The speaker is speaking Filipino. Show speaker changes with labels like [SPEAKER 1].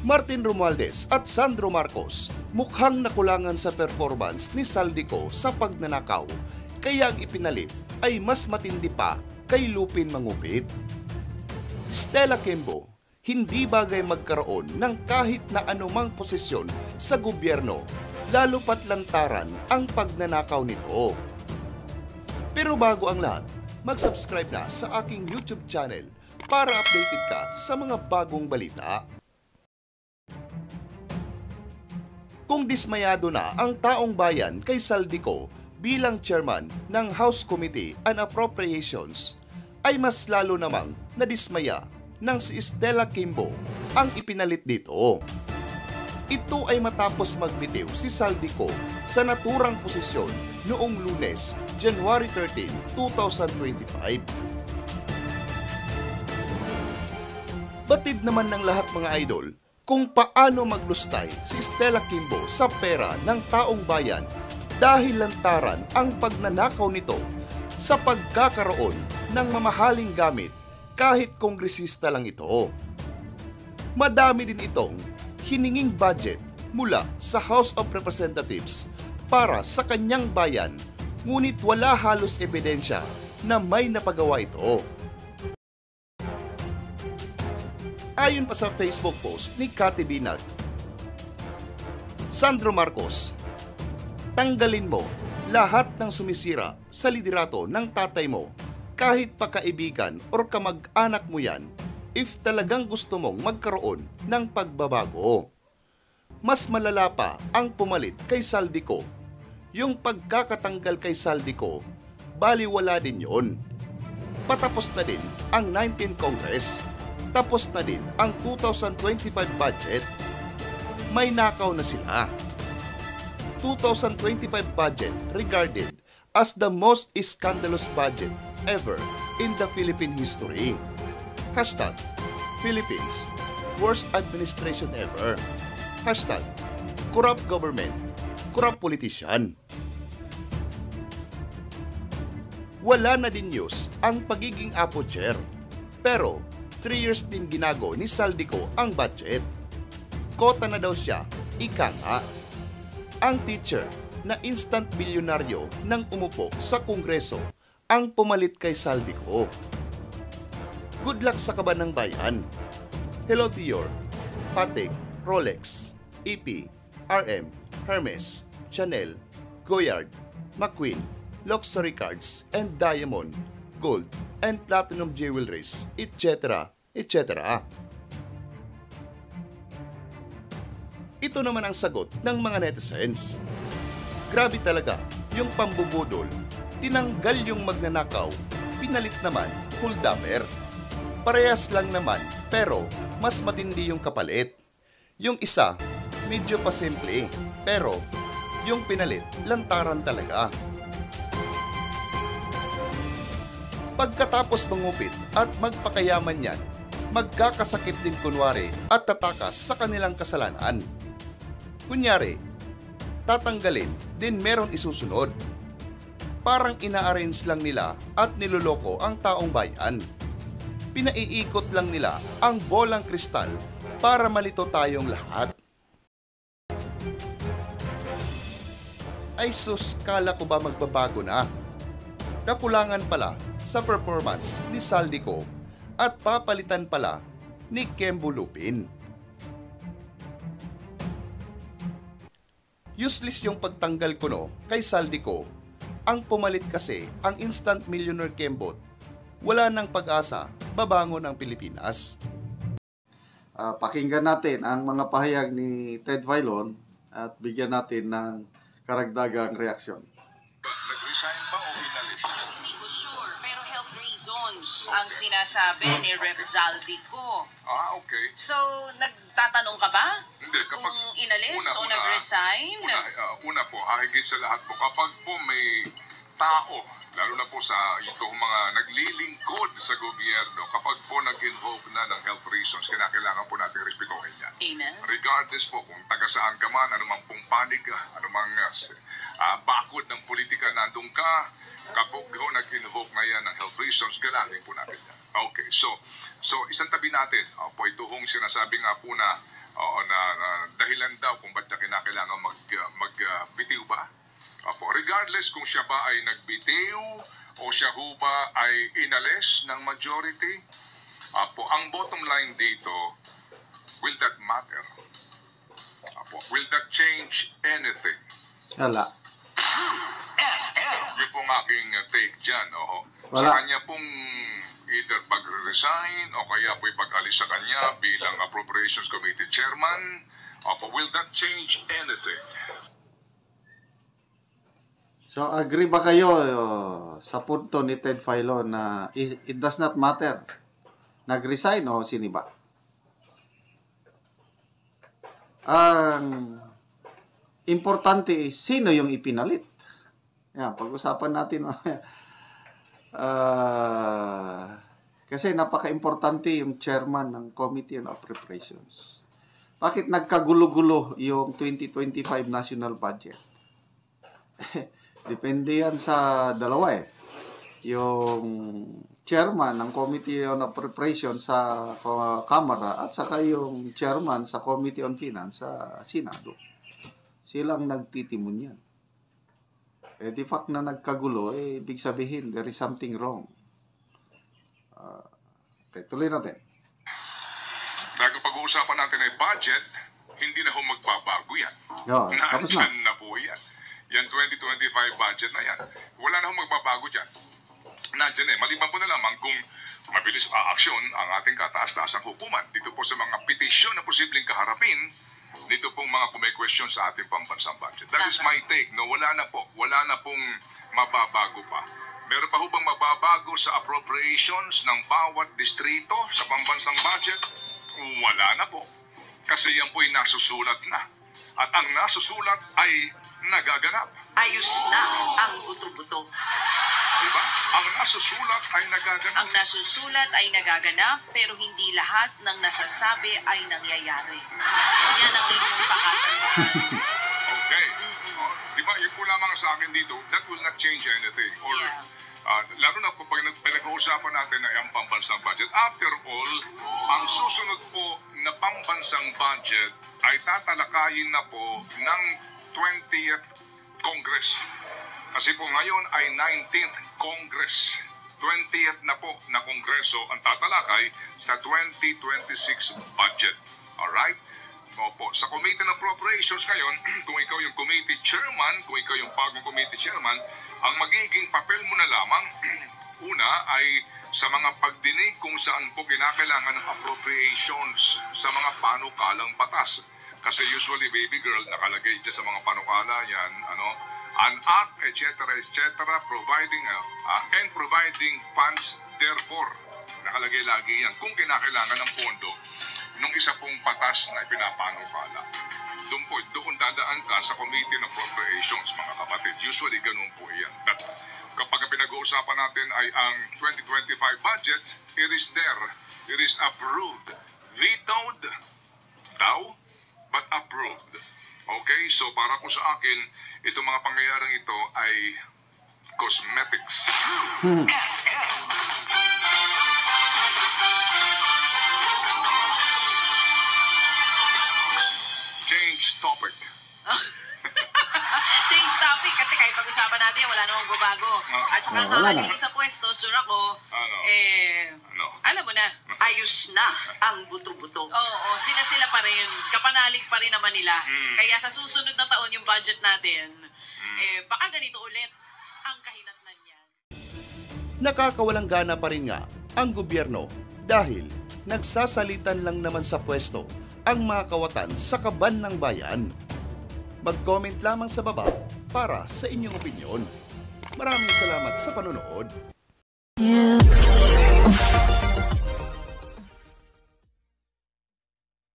[SPEAKER 1] Martin Romualdez at Sandro Marcos mukhang nakulangan sa performance ni Saldico sa pagnanakaw, kaya ang ipinalit ay mas matindi pa kay Lupin Mangupit. Stella Quimbo, hindi bagay magkaroon ng kahit na anumang posisyon sa gobyerno, lalo pat lantaran ang pagnanakaw nito. Pero bago ang lahat, mag-subscribe na sa aking YouTube channel para updated ka sa mga bagong balita. Kung dismayado na ang taong bayan kay Saldico bilang chairman ng House Committee on Appropriations, ay mas lalo namang nadismaya nang si Stella Quimbo ang ipinalit dito. Ito ay matapos magbitiw si Saldico sa naturang posisyon noong Lunes, January 13, 2025. Batid naman ng lahat mga idol kung paano maglustay si Stella Quimbo sa pera ng taong bayan dahil lantaran ang pagnanakaw nito sa pagkakaroon ng mamahaling gamit kahit kongresista lang ito. Madami din itong hininging budget mula sa House of Representatives para sa kanyang bayan, ngunit wala halos ebidensya na may napagawa ito. Ayon pa sa Facebook post ni Cathy Binag, Sandro Marcos, tanggalin mo lahat ng sumisira sa liderato ng tatay mo kahit pa kaibigan or kamag-anak mo yan if talagang gusto mong magkaroon ng pagbabago. Mas malala pa ang pumalit kay Saldico. Yung pagkakatanggal kay Saldico, baliwala din yon. Patapos na din ang 19th Congress. Tapos na din ang 2025 budget. May nakaw na sila. 2025 budget regarded as the most scandalous budget ever in the Philippine history. Hashtag Philippines worst administration ever. Hashtag corrupt government, corrupt politician. Wala na din news ang pagiging APO chair. Pero 3 years din ginago ni Saldico ang budget. Kota na daw siya, ika nga. Ang teacher na instant bilyonaryo nang umupo sa Kongreso ang pumalit kay Saldico. Good luck sa kaban ng bayan. Hello Dior, Patek, Rolex, EP, RM, Hermes, Chanel, Goyard, McQueen, luxury cards and diamond, gold, and platinum jewelries, etc. etc. Ito naman ang sagot ng mga netizens. Grabe talaga yung pambubudol, tinanggal yung magnanakaw, pinalit naman holdapper. Parehas lang naman pero mas matindi yung kapalit. Yung isa, medyo pa simple, pero yung pinalit, lantaran talaga. Pagkatapos mangupit at magpakayaman yan, magkakasakit din kunwari at tatakas sa kanilang kasalanan. Kunyari, tatanggalin din meron isusunod. Parang ina-arrange lang nila at niloloko ang taong bayan. Pinaiikot lang nila ang bolang kristal para malito tayong lahat. Ay sus, kala ko ba magbabago na? Nakulangan pala sa performance ni Saldico at papalitan pala ni Quimbo Lupin. Useless yung pagtanggal ko no kay Saldico. Ang pumalit kasi ang instant millionaire Quimbo. Wala nang pag-asa, babangon ang Pilipinas.
[SPEAKER 2] Pakinggan natin ang mga pahayag ni Ted Filon at bigyan natin ng karagdagang reaksyon.
[SPEAKER 3] Nag-resign ba o inalis?
[SPEAKER 4] Hindi ko sure, pero health reasons ang sinasabi ni Rep. Saldico.
[SPEAKER 3] Okay.
[SPEAKER 4] So, nagtatanong ka ba?
[SPEAKER 3] Hindi, kapag
[SPEAKER 4] kung inalis o nag-resign?
[SPEAKER 3] Una po, higit sa lahat po, kapag po may tao, lalo na po sa itong mga naglilingkod sa gobyerno, kapag po nag-invoke na ng health reasons, kailangan po natin respetuhin yan.
[SPEAKER 4] Amen.
[SPEAKER 3] Regardless po kung taga saan ka man, anumang panig ka, anumang bakod ng politika nandun ka, kapag po nag-invoke na yan ng health reasons, galangin po natin yan. Okay, so isang tabi natin, po itong sinasabi nga po na Oo, na dahilan daw kung ba't niya kinakailangan magbitiw ba. Opo, regardless kung siya ba ay nagbitiw o siya ho ba ay inalis ng majority, opo, ang bottom line dito, will that matter? Opo, will that change anything?
[SPEAKER 2] Wala.
[SPEAKER 3] Yun pong aking take dyan.
[SPEAKER 2] Wala.
[SPEAKER 3] Sa kanya pong either pag-resign o kaya po'y pag-alis sa kanya bilang Appropriations Committee Chairman, will that change anything?
[SPEAKER 2] So, agree ba kayo sa punto ni Ted Filon na it does not matter? Nag-resign o siniba? Ang importante is sino yung ipinalit. Yan, pag-usapan natin. Kasi napaka-importante yung chairman ng Committee on Appropriations. Bakit nagkagulo-gulo yung 2025 national budget? Depende yan sa dalawa eh. Yung chairman ng Committee on Appropriations sa Kamara at saka yung chairman sa Committee on Finance sa Senado. Silang nagtitimon yan. The fact na nagkagulo, ibig sabihin, there is something wrong. Okay, tuloy natin.
[SPEAKER 3] Dahil pag-uusapan natin ay budget, hindi na ho magbabago yan.
[SPEAKER 2] Yo, tapos na.
[SPEAKER 3] Nandyan na po yan. Yan 2025 budget na yan. Wala na ho magbabago dyan. Nandyan maliban po na lamang kung mabilis aaksyon ang ating kataas-taasang hukuman dito po sa mga petisyon na posibleng kaharapin dito pong mga kume-question sa ating pambansang budget. That is my take. No, wala na pong mababago pa. Meron pa ho bang mababago sa appropriations ng bawat distrito sa pambansang budget? Wala na po. Kasi yan po'y nasusulat na. At ang nasusulat ay nagaganap.
[SPEAKER 4] Ayos na ang buto-buto.
[SPEAKER 3] Diba? Ang nasusulat ay nagaganap.
[SPEAKER 4] Ang nasusulat ay nagaganap, pero hindi lahat ng nasasabi ay nangyayari. Yan ang inyong pakatandaan.
[SPEAKER 3] Okay. Diba, yun po lamang sa akin dito, that will not change anything. Or, lalo na po pag pinag-uusapan natin na ang pambansang budget. After all, ang susunod po na pambansang budget ay tatalakayin na po ng 20th Congress. Kasi po ngayon ay 19th Congress. 20th na po na Kongreso ang tatalakay sa 2026 budget. Alright? Opo. Sa Committee on Appropriations ngayon, kung ikaw yung committee chairman, kung ikaw yung bagong committee chairman, ang magiging papel mo na lamang, una ay sa mga pagdinig kung saan po kinakailangan ng appropriations sa mga panukalang batas. Kasi usually, baby girl, nakalagay dyan sa mga panukala yan, an act, etc., providing and providing funds, therefore, nakalagay lagi yan kung kinakailangan ng pondo nung isa pong batas na ipinapanukala. Doon dadaan ka sa Committee on Appropriations, mga kapatid. Usually, ganun po yan. At kapag pinag-uusapan natin ay ang 2025 budget, it is there. It is approved. Vetoed daw, but approved. Okay, so para po sa akin, itong mga pangyayaring ito ay cosmetics. Change topic.
[SPEAKER 4] Change topic kasi kahit pag-usapan natin, wala namang babago. At saka
[SPEAKER 2] wala
[SPEAKER 4] kakalimutan
[SPEAKER 2] na.
[SPEAKER 4] sa pwesto, sure ako, alam mo na,
[SPEAKER 5] Ayos na ang buto-buto.
[SPEAKER 4] oo, sila pa rin, kapanalig pa rin naman nila. Kaya sa susunod na taon yung budget natin, baka ganito ulit ang kahinatnan niya.
[SPEAKER 1] Nakakawalang gana pa rin nga ang gobyerno dahil nagsasalitan lang naman sa pwesto ang mga kawatan sa kaban ng bayan. Mag-comment lamang sa baba para sa inyong opinyon. Maraming salamat sa panonood.